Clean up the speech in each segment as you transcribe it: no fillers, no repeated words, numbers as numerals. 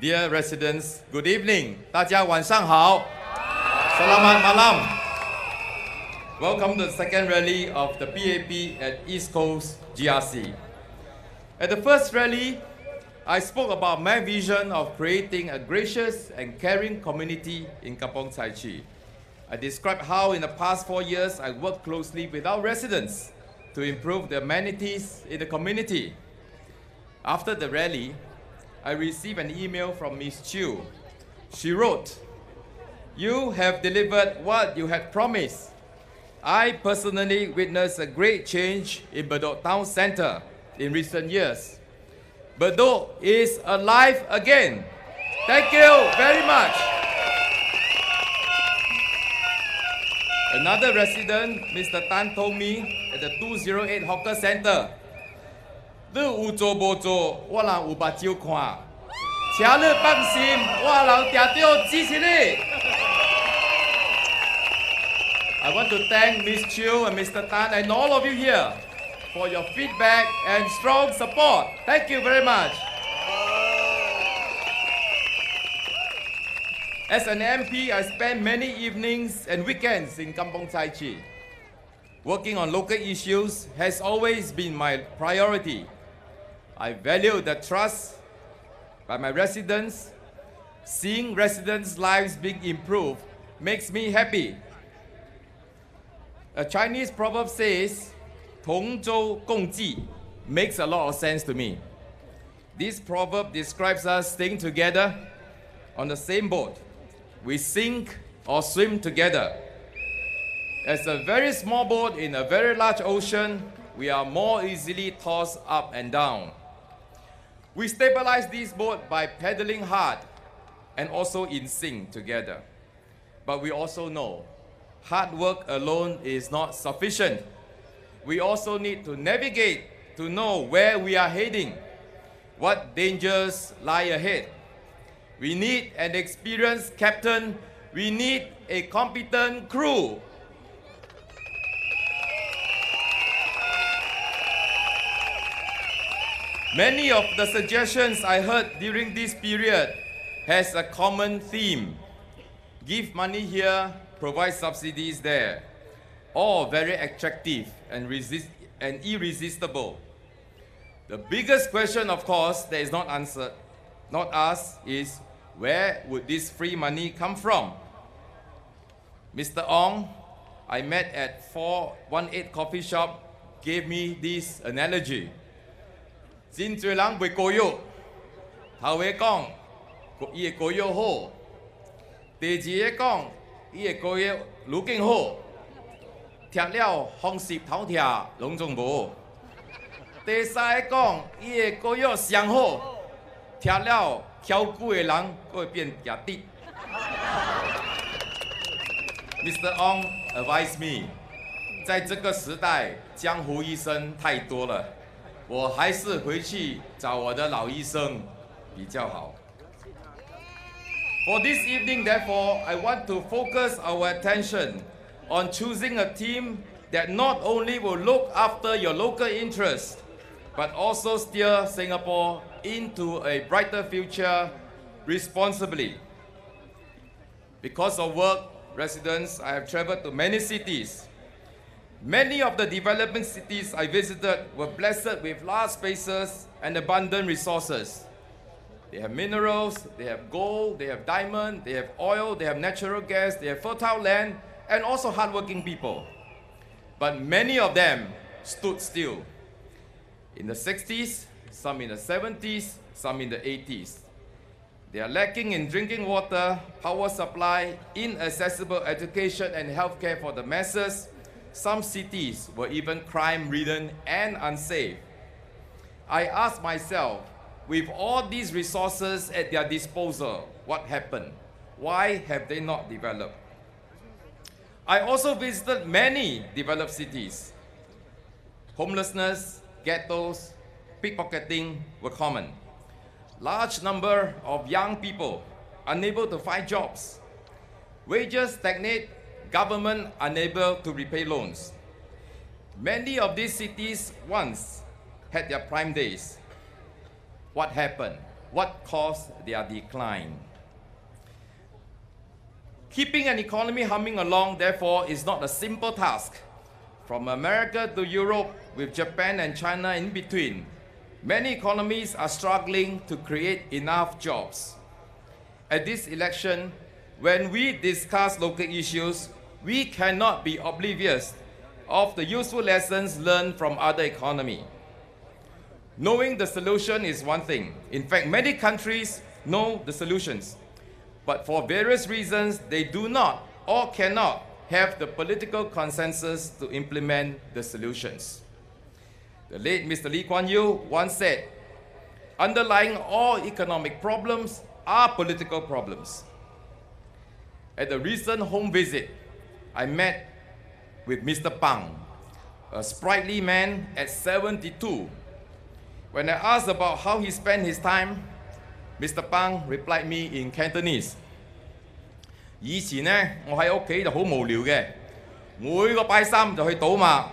Dear residents, good evening. 大家晚上好. Selamat malam. Welcome to the second rally of the PAP at East Coast GRC. At the first rally, I spoke about my vision of creating a gracious and caring community in Kampong Chai Chee. I described how in the past 4 years I worked closely with our residents to improve the amenities in the community. After the rally, I received an email from Ms. Chiu. She wrote, "You have delivered what you had promised. I personally witnessed a great change in Bedok Town Centre in recent years. Bedok is alive again. Thank you very much." Another resident, Mr. Tan, told me at the 208 Hawker Centre, "你有做无做，我人有目睭看。请你放心，我人定着支持你." I want to thank Ms. Chiu and Mr. Tan and all of you here for your feedback and strong support. Thank you very much. As an MP, I spent many evenings and weekends in Kampong Chai Chee. Working on local issues has always been my priority. I value the trust by my residents. Seeing residents' lives being improved makes me happy. A Chinese proverb says, 同舟共济, makes a lot of sense to me. This proverb describes us staying together on the same boat. We sink or swim together. As a very small boat in a very large ocean, we are more easily tossed up and down. We stabilize this boat by paddling hard and also in sync together. But we also know hard work alone is not sufficient. We also need to navigate to know where we are heading, what dangers lie ahead. We need an experienced captain. We need a competent crew. Many of the suggestions I heard during this period has a common theme. Give money here, provide subsidies there. All very attractive and irresistible. The biggest question, of course, that is not answered, not asked, is where would this free money come from? Mr. Ong, I met at 418 Coffee Shop, gave me this analogy. 真多人袂教育，头个讲，伊个教育好；第二个讲，伊个教育愈更好。听了风湿头痛，拢总无。第三个讲，伊个教育上好，听了翘久的人，佫会变假直。Mr. Ong advised me， 在这个时代，江湖医生太多了。我还是回去找我的老医生比较好。For this evening, therefore, I want to focus our attention on choosing a team that not only will look after your local interests, but also steer Singapore into a brighter future responsibly. Because of work, residents, I have traveled to many cities. Many of the developing cities I visited were blessed with large spaces and abundant resources. They have minerals, they have gold, they have diamond, they have oil, they have natural gas, they have fertile land, and also hardworking people. But many of them stood still. In the 60s, some in the 70s, some in the 80s. They are lacking in drinking water, power supply, inaccessible education and healthcare for the masses. Some cities were even crime-ridden and unsafe. I asked myself, with all these resources at their disposal, what happened? Why have they not developed? I also visited many developed cities. Homelessness, ghettos, pickpocketing were common. Large number of young people unable to find jobs. Wages stagnate, government unable to repay loans. Many of these cities once had their prime days. What happened? what caused their decline. Keeping an economy humming along, therefore, is not a simple task. From America to Europe, with Japan and China in between, many economies are struggling to create enough jobs. At this election, when we discuss local issues, we cannot be oblivious of the useful lessons learned from other economies. Knowing the solution is one thing. In fact, many countries know the solutions, but for various reasons, they do not or cannot have the political consensus to implement the solutions. The late Mr. Lee Kuan Yew once said, underlying all economic problems are political problems. At a recent home visit, I met with Mr. Pang, a sprightly man at 72. When I asked about how he spent his time, Mr. Pang replied me in Cantonese. 以前呢，我喺屋企就好無聊嘅，每個拜三就去賭馬，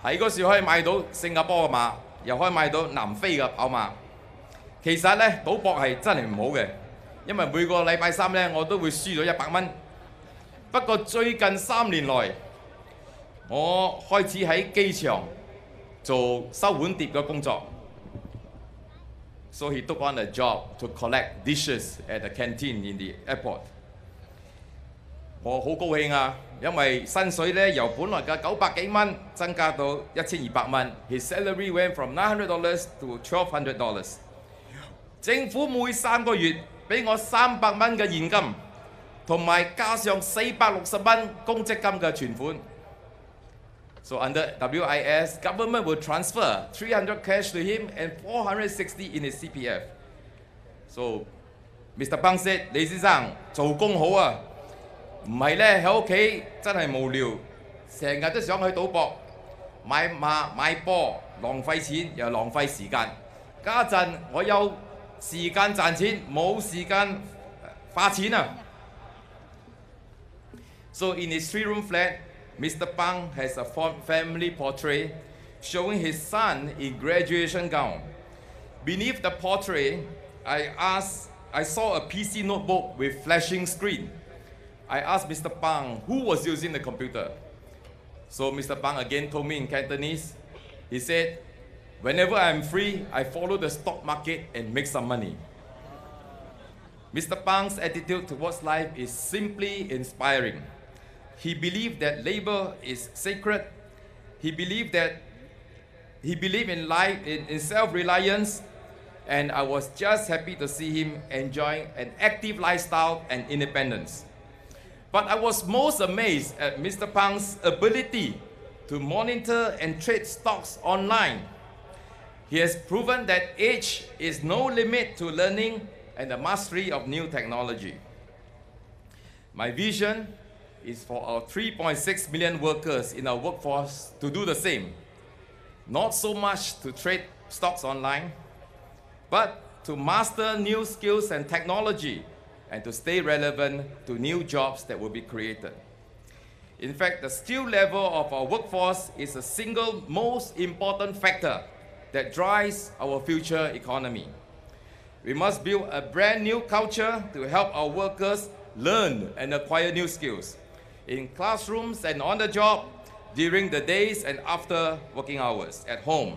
喺嗰時可以買到新加坡嘅馬，又可以買到南非嘅跑馬。其實呢，賭博係真係唔好嘅，因為每個禮拜三呢，我都會輸咗100蚊。不過最近3年來，我開始喺機場做收碗碟嘅工作。So he took on a job to collect dishes at the canteen in the airport. 我好高興啊，因為薪水咧由本來嘅900幾蚊增加到1200蚊。His salary went from $900 to $1,200. 政府每3個月俾我300蚊嘅現金，同埋加上460蚊公積金嘅存款。So under WIS, government will transfer 300 cash to him and 460 in his CPF. So Mr. Pang said, 李先生做工好啊！唔係咧喺屋企真係無聊，成日都想去賭博、買馬、買波，浪費錢又浪費時間。家陣我有時間賺錢，冇時間花錢啊！ So in his 3-room flat, Mr. Pang has a family portrait showing his son in graduation gown. Beneath the portrait, I saw a PC notebook with flashing screen. I asked Mr. Pang who was using the computer. So Mr. Pang again told me in Cantonese. He said, whenever I'm free, I follow the stock market and make some money. Mr. Pang's attitude towards life is simply inspiring. He believed that labor is sacred. He believed in life, in self-reliance, and I was just happy to see him enjoying an active lifestyle and independence. But I was most amazed at Mr. Pang's ability to monitor and trade stocks online. He has proven that age is no limit to learning and the mastery of new technology. My vision is for our 3.6 million workers in our workforce to do the same. Not so much to trade stocks online, but to master new skills and technology and to stay relevant to new jobs that will be created. In fact, the skill level of our workforce is the single most important factor that drives our future economy. We must build a brand new culture to help our workers learn and acquire new skills in classrooms and on the job, during the days and after working hours, at home.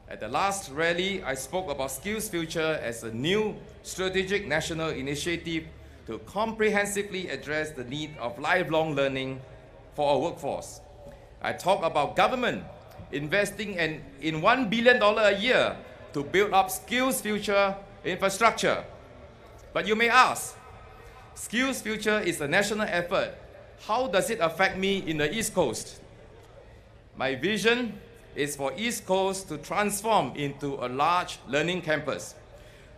At the last rally, I spoke about Skills Future as a new strategic national initiative to comprehensively address the need of lifelong learning for our workforce. I talked about government investing in $1 billion a year to build up Skills Future infrastructure. But you may ask, Skills Future is a national effort. How does it affect me in the East Coast? My vision is for East Coast to transform into a large learning campus,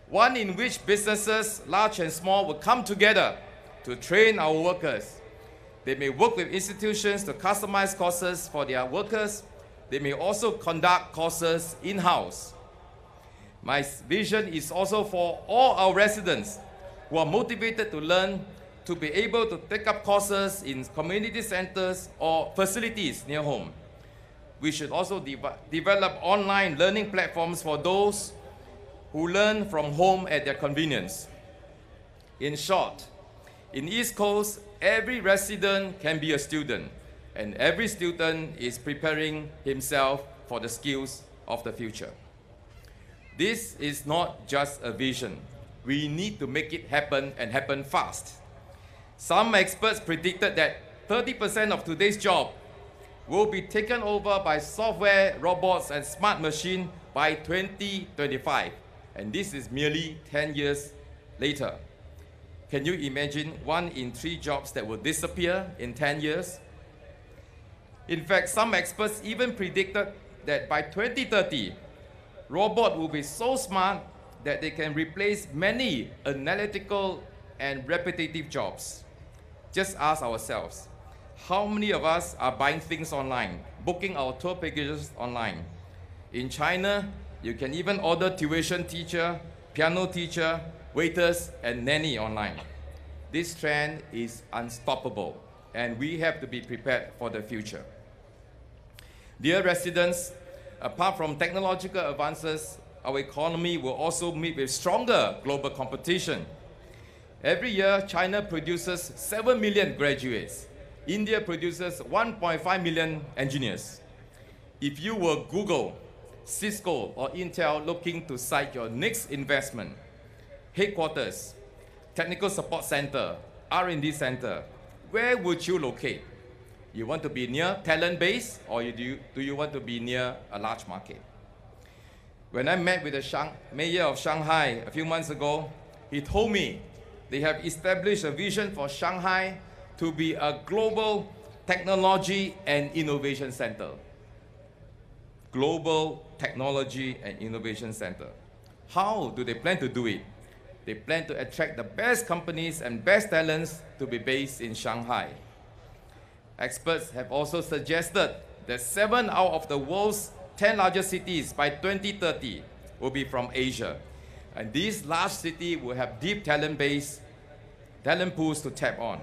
one in which businesses, large and small, will come together to train our workers. They may work with institutions to customize courses for their workers. They may also conduct courses in-house. My vision is also for all our residents who are motivated to learn to be able to take up courses in community centers or facilities near home. We should also develop online learning platforms for those who learn from home at their convenience. In short, in East Coast, every resident can be a student, and every student is preparing himself for the skills of the future. This is not just a vision. We need to make it happen and happen fast. Some experts predicted that 30% of today's job will be taken over by software, robots, and smart machines by 2025. And this is merely 10 years later. Can you imagine 1 in 3 jobs that will disappear in 10 years? In fact, some experts even predicted that by 2030, robots will be so smart that they can replace many analytical and repetitive jobs. Just ask ourselves, how many of us are buying things online, booking our tour packages online? In China, you can even order tuition teacher, piano teacher, waiters, and nanny online. This trend is unstoppable, and we have to be prepared for the future. Dear residents, apart from technological advances, our economy will also meet with stronger global competition. Every year, China produces 7 million graduates. India produces 1.5 million engineers. If you were Google, Cisco, or Intel looking to site your next investment, headquarters, technical support center, R&D center, where would you locate? You want to be near talent base, or do you want to be near a large market? When I met with the mayor of Shanghai a few months ago, he told me they have established a vision for Shanghai to be a global technology and innovation center. Global technology and innovation center. How do they plan to do it? They plan to attract the best companies and best talents to be based in Shanghai. Experts have also suggested that 7 out of the world's 10 largest cities by 2030 will be from Asia. And these large cities will have deep talent pools to tap on.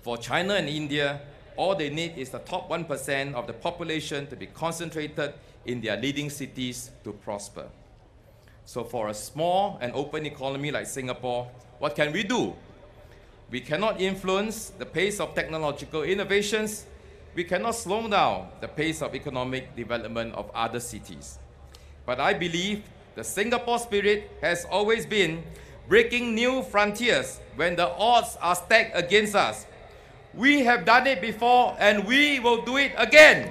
For China and India, all they need is the top 1% of the population to be concentrated in their leading cities to prosper. So for a small and open economy like Singapore, what can we do? We cannot influence the pace of technological innovations. We cannot slow down the pace of economic development of other cities. But I believe the Singapore spirit has always been breaking new frontiers when the odds are stacked against us. We have done it before, and we will do it again.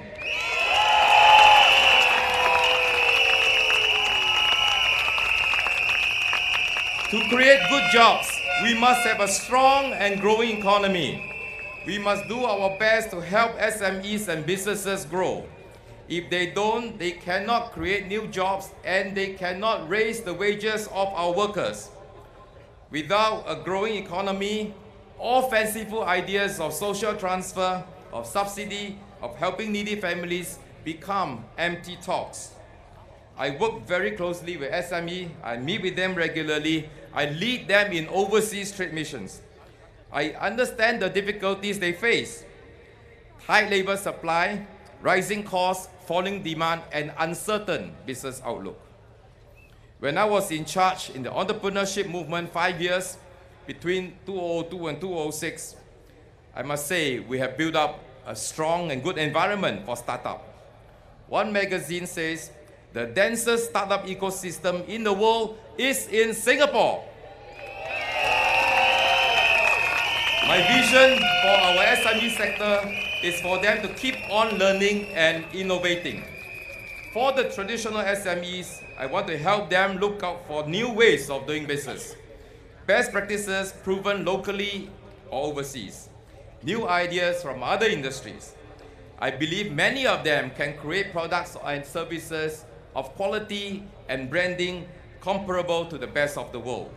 To create good jobs, we must have a strong and growing economy. We must do our best to help SMEs and businesses grow. If they don't, they cannot create new jobs and they cannot raise the wages of our workers. Without a growing economy, all fanciful ideas of social transfer, of subsidy, of helping needy families become empty talks. I work very closely with SME. I meet with them regularly. I lead them in overseas trade missions. I understand the difficulties they face: tight labor supply, rising costs, falling demand, and uncertain business outlook. When I was in charge in the entrepreneurship movement 5 years, between 2002 and 2006, I must say we have built up a strong and good environment for startup. One magazine says, the densest startup ecosystem in the world is in Singapore. My vision for our SME sector is for them to keep on learning and innovating. For the traditional SMEs, I want to help them look out for new ways of doing business. Best practices proven locally or overseas. New ideas from other industries. I believe many of them can create products and services of quality and branding comparable to the best of the world.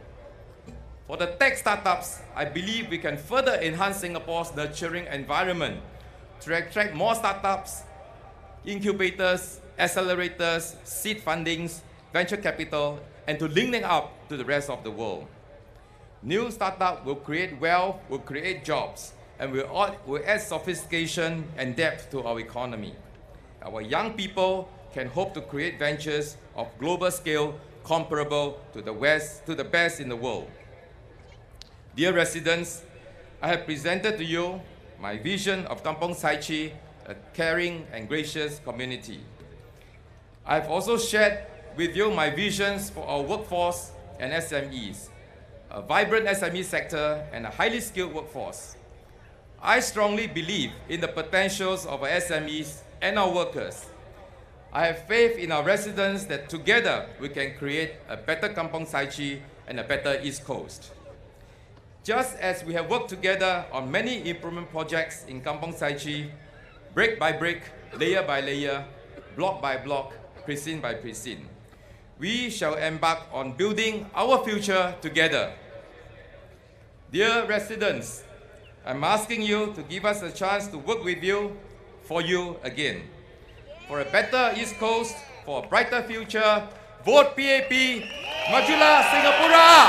For the tech startups, I believe we can further enhance Singapore's nurturing environment to attract more startups, incubators, accelerators, seed fundings, venture capital, and to link them up to the rest of the world. New startups will create wealth, will create jobs, and will add sophistication and depth to our economy. Our young people can hope to create ventures of global scale comparable to the best in the world. Dear residents, I have presented to you my vision of Kampong Chai Chee, a caring and gracious community. I have also shared with you my visions for our workforce and SMEs, a vibrant SME sector and a highly skilled workforce. I strongly believe in the potentials of our SMEs and our workers. I have faith in our residents that together we can create a better Kampong Chai Chee and a better East Coast. Just as we have worked together on many improvement projects in Kampong Chai Chee, brick by brick, layer by layer, block by block, precinct by precinct, we shall embark on building our future together. Dear residents, I'm asking you to give us a chance to work with you, for you again. For a better East Coast, for a brighter future, vote PAP, Majulah Singapura!